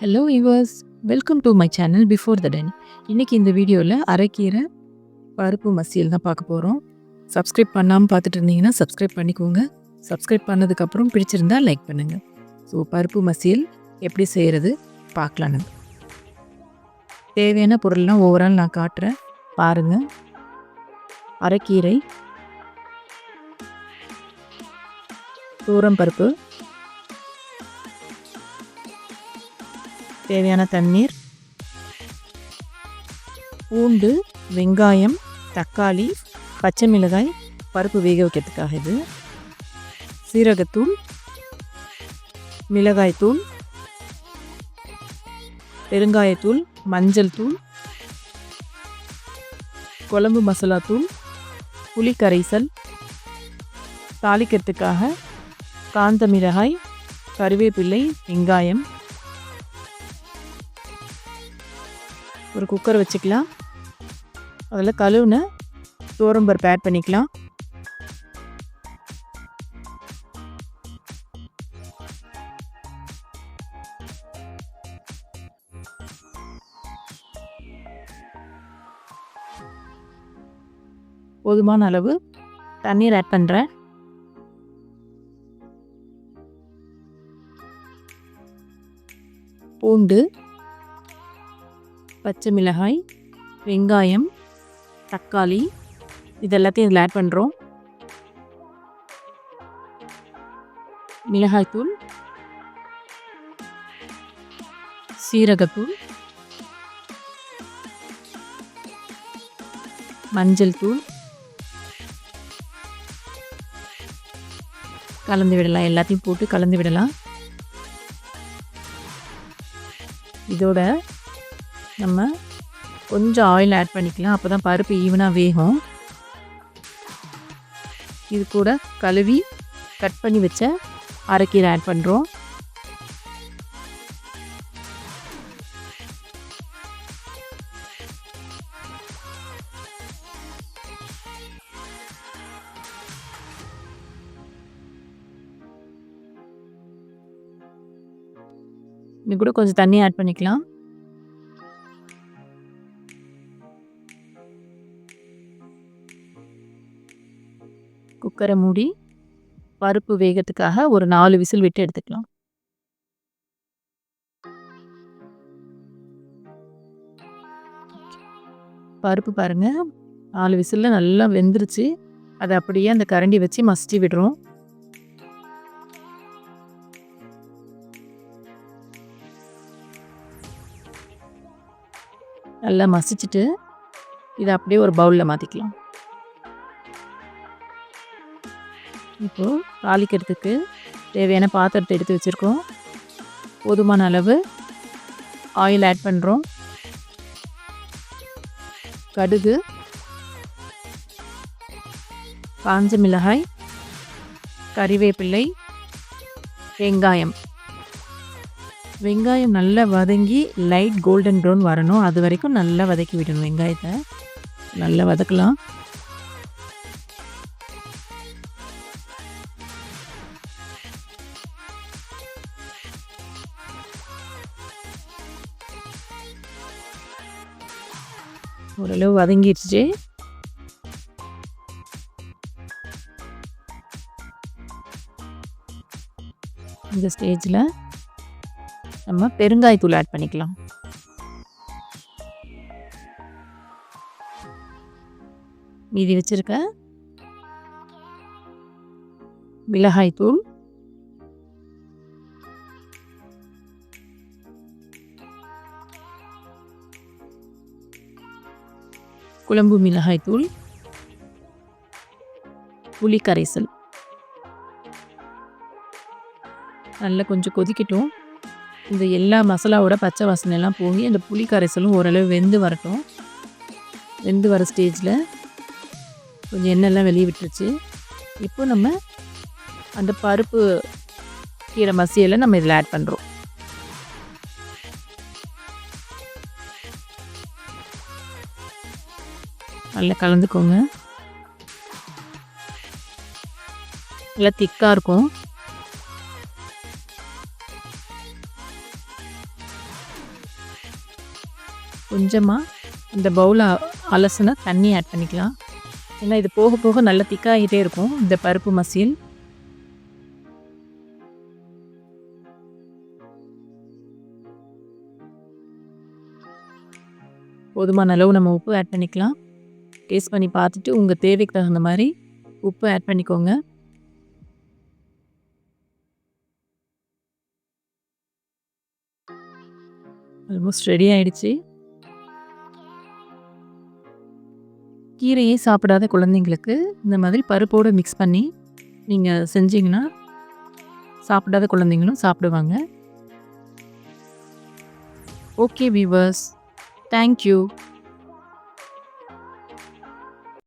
Hello viewers, welcome to my channel before the ten. இன்னைக்கு இந்த வீடியோவில் அரைக்கீரை பருப்பு மசியல் தான் பார்க்க போகிறோம். சப்ஸ்கிரைப் பண்ணாமல் பார்த்துட்டு இருந்தீங்கன்னா சப்ஸ்கிரைப் பண்ணிக்கோங்க. சப்ஸ்கிரைப் பண்ணதுக்கப்புறம் பிடிச்சிருந்தா லைக் பண்ணுங்கள். ஸோ பருப்பு மசியல் எப்படி செய்கிறது பார்க்கலாம். நம்ம தேவையான பொருள்லாம் ஓவரால் நான் காட்டுறேன், பாருங்கள். அரைக்கீரை, பருப்பு, தேவையான தண்ணீர், பூண்டு, வெங்காயம், தக்காளி, பச்சை மிளகாய், பருப்பு வேக வைக்கிறதுக்காக இது, சீரகத்தூள், மிளகாய்த்தூள், பெருங்காயத்தூள், மஞ்சள் தூள், குழம்பு மசாலா தூள், புளி கரைசல், தாளிக்கிறதுக்காக காந்த மிளகாய், கருவேப்பிலை, வெங்காயம். ஒரு குக்கர் வச்சுக்கலாம். அதில் கழுவுன பருப்பு ஆட் பண்ணிக்கலாம். போதுமான அளவு தண்ணீர் ஆட் பண்ணுறேன். பூண்டு, பச்சை மிளகாய், வெங்காயம், தக்காளி இதெல்லாத்தையும் இதில் ஆட் பண்ணுறோம். மிளகாய்த்தூள், சீரகத்தூள், மஞ்சள் தூள் கலந்து விடலாம். எல்லாத்தையும் போட்டு கலந்து விடலாம். இதோட நம்ம கொஞ்சம் ஆயில் ஆட் பண்ணிக்கலாம். அப்போ தான் பருப்பு ஈவனாக வேகும். இது கூட கழுவி கட் பண்ணி வச்ச அரைக்கீரை ஆட் பண்ணுறோம். இது கூட கொஞ்சம் தண்ணி ஆட் பண்ணிக்கலாம். குக்கரை மூடி பருப்பு வேகத்துக்காக ஒரு 4 விசில் விட்டு எடுத்துக்கலாம். பருப்பு பாருங்க, 4 விசிலில் நல்லா வெந்துருச்சு. அதை அப்படியே அந்த கரண்டி வச்சு மசிச்சு விடுறோம். நல்லா மசிச்சுட்டு இதை அப்படியே ஒரு பவுலில் மாற்றிக்கலாம். இப்போது தாளிக்கிறதுக்கு தேவையான பாத்திரத்தை எடுத்து வச்சுருக்கோம். போதுமான அளவு ஆயில் ஆட் பண்ணுறோம். கடுகு, காஞ்ச மிளகாய், கறிவேப்பிலை, வெங்காயம். வெங்காயம் நல்லா வதங்கி லைட் கோல்டன் ப்ரௌன் வரணும். அது வரைக்கும் நல்லா வதக்கி விடணும். வெங்காயத்தை நல்லா வதக்கலாம். ஓரளவு வதங்கிடுச்சு. இந்த ஸ்டேஜில் நம்ம பெருங்காயத்தூள் ஆட் பண்ணிக்கலாம். மீதி வச்சிருக்க மிளகாய்த்தூள், குழம்பு மிளகாய்த்தூள், புளி கரைசல் நல்லா கொஞ்சம் கொதிக்கட்டும். இந்த எல்லா மசாலாவோட பச்சை வாசனைலாம் போய் அந்த புளி கரைசலும் ஓரளவு வெந்து வரட்டும். வெந்து வர ஸ்டேஜில் கொஞ்சம் எண்ணெய்லாம் வெளியே விட்டுருச்சு. இப்போ நம்ம அந்த பருப்பு கீரை மசியலை நம்ம இதில் ஆட் பண்ணுறோம். நல்லா கலந்துக்கோங்க. நல்லா திக்காக இருக்கும். கொஞ்சமாக இந்த பவுலை அலசுனா தண்ணி ஆட் பண்ணிக்கலாம். ஏன்னா இது போக போக நல்லா திக்காகிட்டே இருக்கும் இந்த பருப்பு மசியல். போதுமான அளவு நம்ம உப்பு ஆட் பண்ணிக்கலாம். டேஸ்ட் பண்ணி பார்த்துட்டு உங்கள் தேவைக்கு தகுந்த மாதிரி உப்பு ஆட் பண்ணிக்கோங்க. ஆல்மோஸ்ட் ரெடி ஆயிடுச்சு. கீரையே சாப்பிடாத குழந்தைங்களுக்கு இந்த மாதிரி பருப்போடு மிக்ஸ் பண்ணி நீங்கள் செஞ்சீங்கன்னா சாப்பிடாத குழந்தைங்களும் சாப்பிடுவாங்க. Okay viewers, thank you.